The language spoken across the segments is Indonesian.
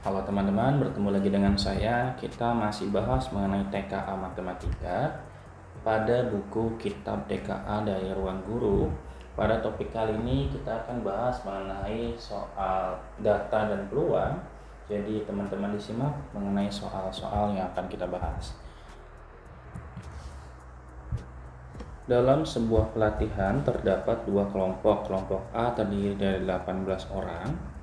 Halo teman-teman, bertemu lagi dengan saya. Kita masih bahas mengenai TKA Matematika pada buku Kitab TKA dari Ruang Guru. Pada topik kali ini kita akan bahas mengenai soal data dan peluang. Jadi teman-teman disimak mengenai soal-soal yang akan kita bahas. Dalam sebuah pelatihan terdapat dua kelompok. Kelompok A terdiri dari 18 orang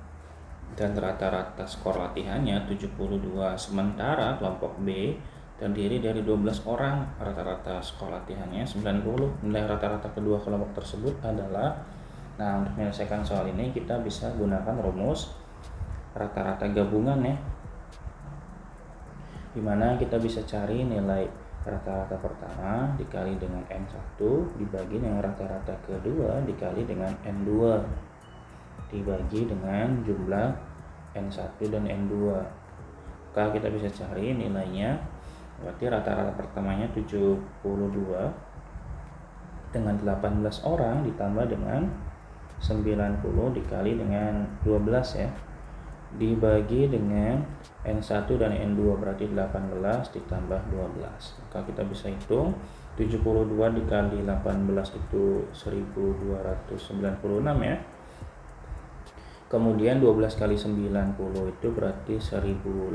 dan rata-rata skor latihannya 72, sementara kelompok B terdiri dari 12 orang, rata-rata skor latihannya 90. Nilai rata-rata kedua kelompok tersebut adalah, untuk menyelesaikan soal ini kita bisa gunakan rumus rata-rata gabungan ya, dimana kita bisa cari nilai rata-rata pertama dikali dengan N1 dibagi dengan rata-rata kedua dikali dengan N2 dibagi dengan jumlah N1 dan N2. Maka kita bisa cari nilainya, berarti rata-rata pertamanya 72 dengan 18 orang ditambah dengan 90 dikali dengan 12 ya, dibagi dengan N1 dan N2, berarti 18 ditambah 12. Maka kita bisa hitung 72 dikali 18 itu 1296 ya. Kemudian 12 kali 90 itu berarti 1080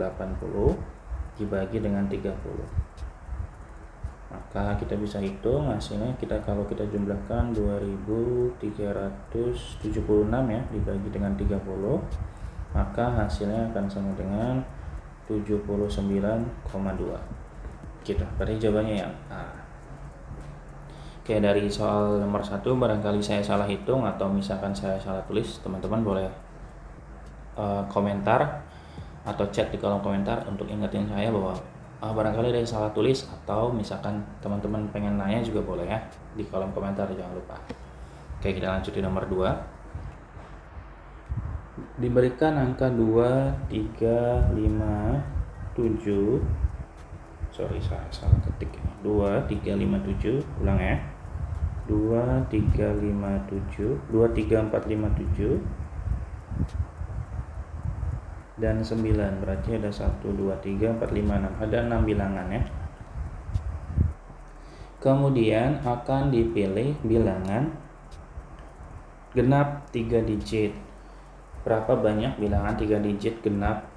dibagi dengan 30. Maka kita bisa hitung hasilnya, kalau kita jumlahkan 2376 ya dibagi dengan 30, maka hasilnya akan sama dengan 79,2. Kita berarti jawabannya yang A. Oke, dari soal nomor 1 barangkali saya salah hitung atau misalkan saya salah tulis, teman-teman boleh komentar atau chat di kolom komentar untuk ingetin saya bahwa barangkali ada yang salah tulis, atau misalkan teman-teman pengen nanya juga boleh ya di kolom komentar, jangan lupa. Oke, kita lanjut di nomor 2. Diberikan angka 2, 3, 5, 7. Salah ketik ini. 2, 3, 5, 7. Ulang ya. 2, 3, 5, 7. 2, 3, 4, 5, 7. Dan 9. Berarti ada 1, 2, 3, 4, 5, 6. Ada 6 bilangan ya. Kemudian akan dipilih bilangan genap 3 digit. Berapa banyak bilangan 3 digit genap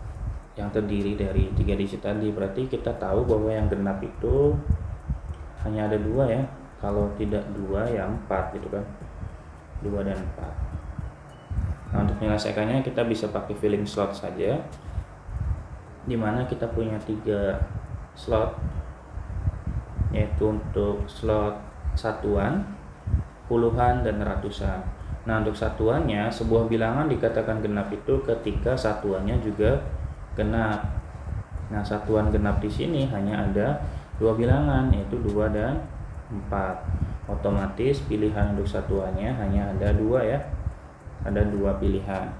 yang terdiri dari 3 digit tadi? Berarti kita tahu bahwa yang genap itu hanya ada 2 ya. Kalau tidak 2 ya 4 gitu kan. 2 dan 4. Untuk menyelesaikannya kita bisa pakai filling slot saja, dimana kita punya 3 slot, yaitu untuk slot satuan, puluhan, dan ratusan. Untuk satuannya, sebuah bilangan dikatakan genap itu ketika satuannya juga genap. Satuan genap di sini hanya ada 2 bilangan, yaitu 2 dan 4. Otomatis pilihan untuk satuannya hanya ada 2 ya. Ada 2 pilihan.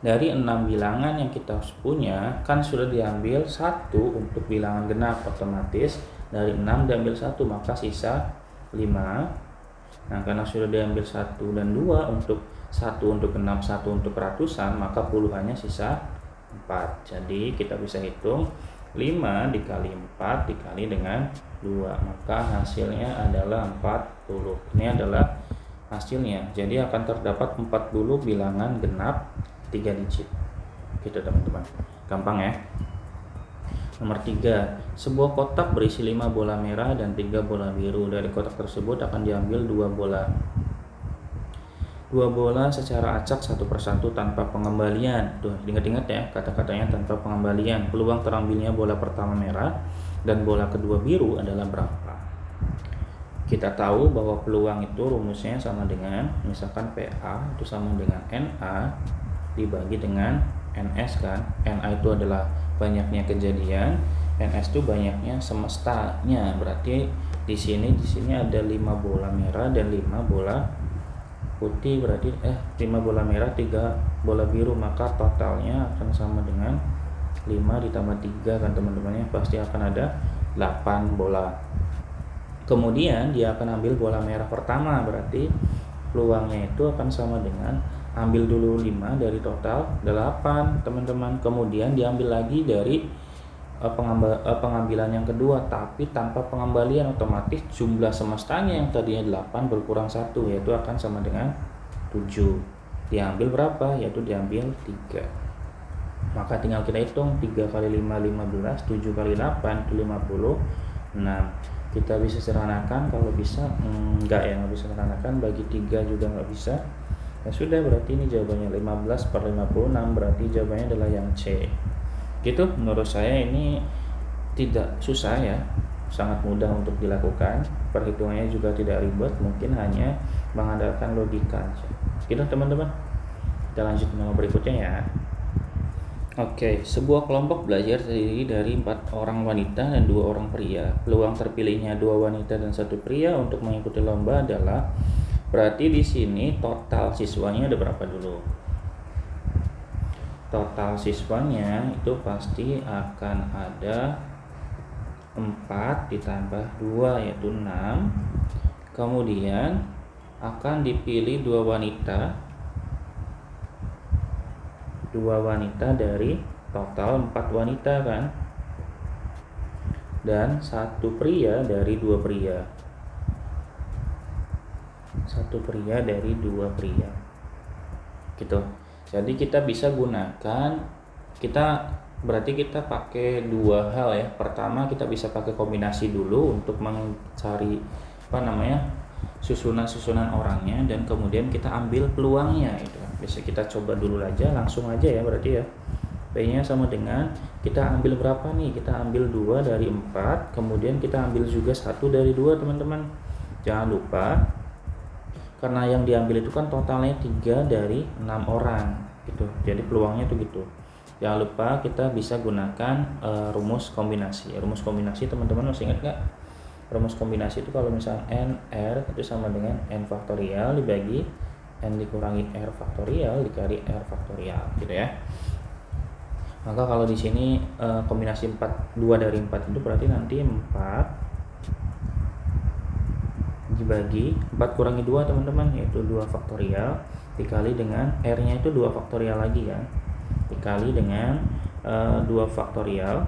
Dari 6 bilangan yang kita punya, kan sudah diambil 1 untuk bilangan genap, otomatis dari 6 diambil 1, maka sisa 5. Karena sudah diambil 1 dan 2 untuk 1 untuk genap, 1 untuk ratusan, maka puluhannya sisa 4. Jadi kita bisa hitung 5 dikali 4 dikali dengan 2, maka hasilnya adalah 40. Ini adalah hasilnya. Jadi akan terdapat 40 bilangan genap 3 digit. Gitu teman-teman. Gampang ya. Nomor 3. Sebuah kotak berisi 5 bola merah dan 3 bola biru. Dari kotak tersebut akan diambil 2 bola. 2 bola secara acak satu persatu tanpa pengembalian. Tuh, ingat-ingat ya kata-katanya, tanpa pengembalian. Peluang terambilnya bola pertama merah dan bola kedua biru adalah berapa? Kita tahu bahwa peluang itu rumusnya sama dengan, misalkan PA itu sama dengan NA dibagi dengan NS kan. NA itu adalah banyaknya kejadian, NS itu banyaknya semestanya. Berarti di sini ada 5 bola merah dan 5 bola putih, berarti 5 bola merah 3 bola biru, maka totalnya akan sama dengan 5 ditambah 3 kan teman-temannya, pasti akan ada 8 bola. Kemudian dia akan ambil bola merah pertama, berarti peluangnya itu akan sama dengan ambil dulu 5 dari total 8 teman-teman, kemudian diambil lagi dari pengambilan yang kedua, tapi tanpa pengembalian, otomatis jumlah semestanya yang tadinya 8 berkurang 1, yaitu akan sama dengan 7. Diambil berapa? Yaitu diambil 3. Maka tinggal kita hitung 3 kali 5 15, 7 kali 8 itu 56. Kita bisa sederhanakan kalau bisa, enggak ya, nggak bisa sederhanakan, bagi 3 juga nggak bisa. Ya sudah, berarti ini jawabannya 15/56, berarti jawabannya adalah yang C. Gitu, menurut saya ini tidak susah ya, sangat mudah untuk dilakukan, perhitungannya juga tidak ribet, mungkin hanya mengandalkan logika aja. Gitu teman-teman, kita lanjut ke nomor berikutnya ya. Oke, sebuah kelompok belajar terdiri dari 4 orang wanita dan 2 orang pria. Peluang terpilihnya 2 wanita dan 1 pria untuk mengikuti lomba adalah, berarti di sini total siswanya ada berapa dulu? Total siswanya itu pasti akan ada 4 ditambah 2 yaitu 6. Kemudian akan dipilih 2 wanita dari total 4 wanita kan, dan 1 pria dari 2 pria. 1 pria dari 2 pria gitu. Jadi kita bisa gunakan, berarti kita pakai 2 hal ya. Pertama, kita bisa pakai kombinasi dulu untuk mencari susunan orangnya, dan kemudian kita ambil peluangnya itu. Bisa kita coba dulu aja, langsung aja ya berarti ya. P-nya sama dengan, kita ambil berapa nih? Kita ambil 2 dari 4, kemudian kita ambil juga 1 dari 2 teman-teman. Jangan lupa, karena yang diambil itu kan totalnya 3 dari 6 orang gitu. Jadi peluangnya tuh gitu. Jangan lupa kita bisa gunakan rumus kombinasi. Rumus kombinasi teman-teman masih ingat nggak? Rumus kombinasi itu kalau misalnya NR itu sama dengan N faktorial dibagi N dikurangi R faktorial dikali R faktorial gitu ya. Maka kalau di sini kombinasi 2 dari 4 itu berarti nanti 4 dibagi 4 kurangi 2 teman-teman, yaitu 2 faktorial dikali dengan R-nya itu 2 faktorial lagi kan, dikali dengan 2 faktorial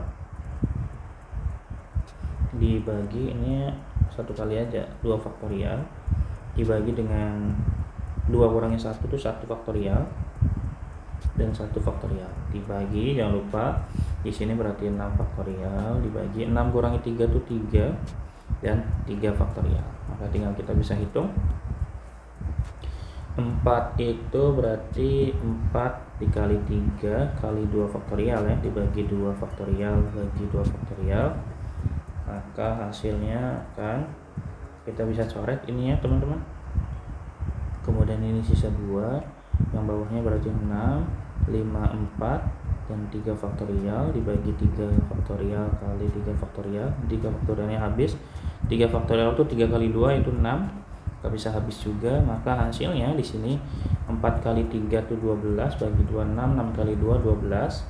dibagi, ini 1 kali aja, 2 faktorial dibagi dengan 2 kurangi 1 itu 1 faktorial dan 1 faktorial dibagi, jangan lupa di sini berarti 6 faktorial dibagi 6 kurangi 3 itu 3 dan 3 faktorial. Maka tinggal kita bisa hitung 4 itu berarti 4 dikali 3 kali 2 faktorial ya, dibagi 2 faktorial bagi 2 faktorial, maka hasilnya akan kita bisa coret ini ya teman-teman. Kemudian ini sisa 2, yang bawahnya berarti 6 5 4 dan 3 faktorial dibagi 3 faktorial kali 3 faktorial, 3 faktorialnya habis. 3 faktorial itu 3 kali 2 itu 6, gak bisa habis juga. Maka hasilnya di sini 4 kali 3 itu 12 bagi 2 6, 6 kali 2 12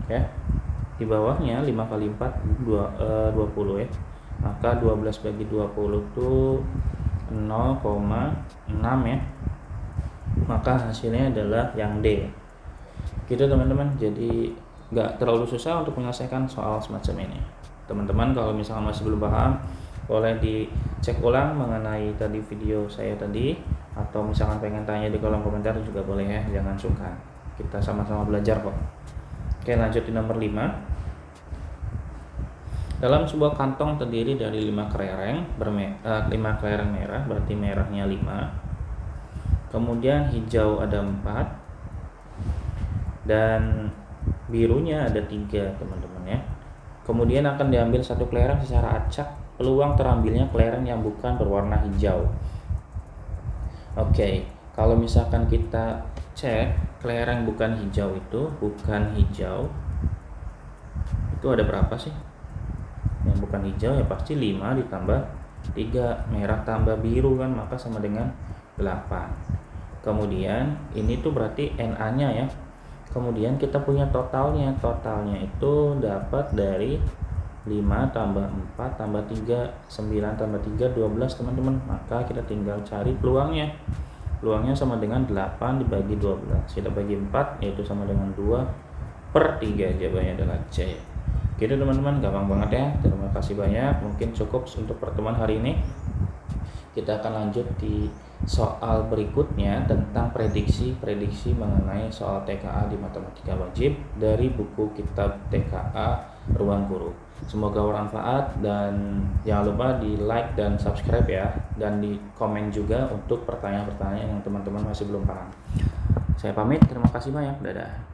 ya. Di bawahnya 5 kali 4 20 ya. Maka 12 bagi 20 itu 0,6 ya. Maka hasilnya adalah yang D. Gitu teman-teman. Jadi nggak terlalu susah untuk menyelesaikan soal semacam ini. Teman-teman kalau misalnya masih belum paham, boleh dicek ulang mengenai tadi video saya tadi, atau misalkan pengen tanya di kolom komentar juga boleh ya, jangan sungkan. Kita sama-sama belajar kok. Oke, lanjut di nomor 5. Dalam sebuah kantong terdiri dari 5 kelereng 5 kelereng merah, berarti merahnya 5. Kemudian hijau ada 4 dan birunya ada 3 teman-teman ya. Kemudian akan diambil 1 kelereng secara acak. Peluang terambilnya kelereng yang bukan berwarna hijau. Oke, kalau misalkan kita cek kelereng bukan hijau itu ada berapa sih? Yang bukan hijau ya pasti 5 ditambah 3, merah tambah biru kan, maka sama dengan 8. Kemudian ini tuh berarti NA-nya ya. Kemudian kita punya totalnya itu dapat dari 5 tambah 4 tambah 3 9 tambah 3 12 teman-teman. Maka kita tinggal cari peluangnya. Peluangnya sama dengan 8 dibagi 12. Kita bagi 4, yaitu sama dengan 2/3. Jawabannya adalah C. Gitu teman-teman, gampang banget ya. Terima kasih banyak. Mungkin cukup untuk pertemuan hari ini. Kita akan lanjut di soal berikutnya tentang prediksi mengenai soal TKA di matematika wajib dari buku kitab TKA Ruang Guru. Semoga bermanfaat, dan jangan lupa di like dan subscribe ya, dan di komen juga untuk pertanyaan-pertanyaan yang teman-teman masih belum paham. Saya pamit, terima kasih banyak, dadah.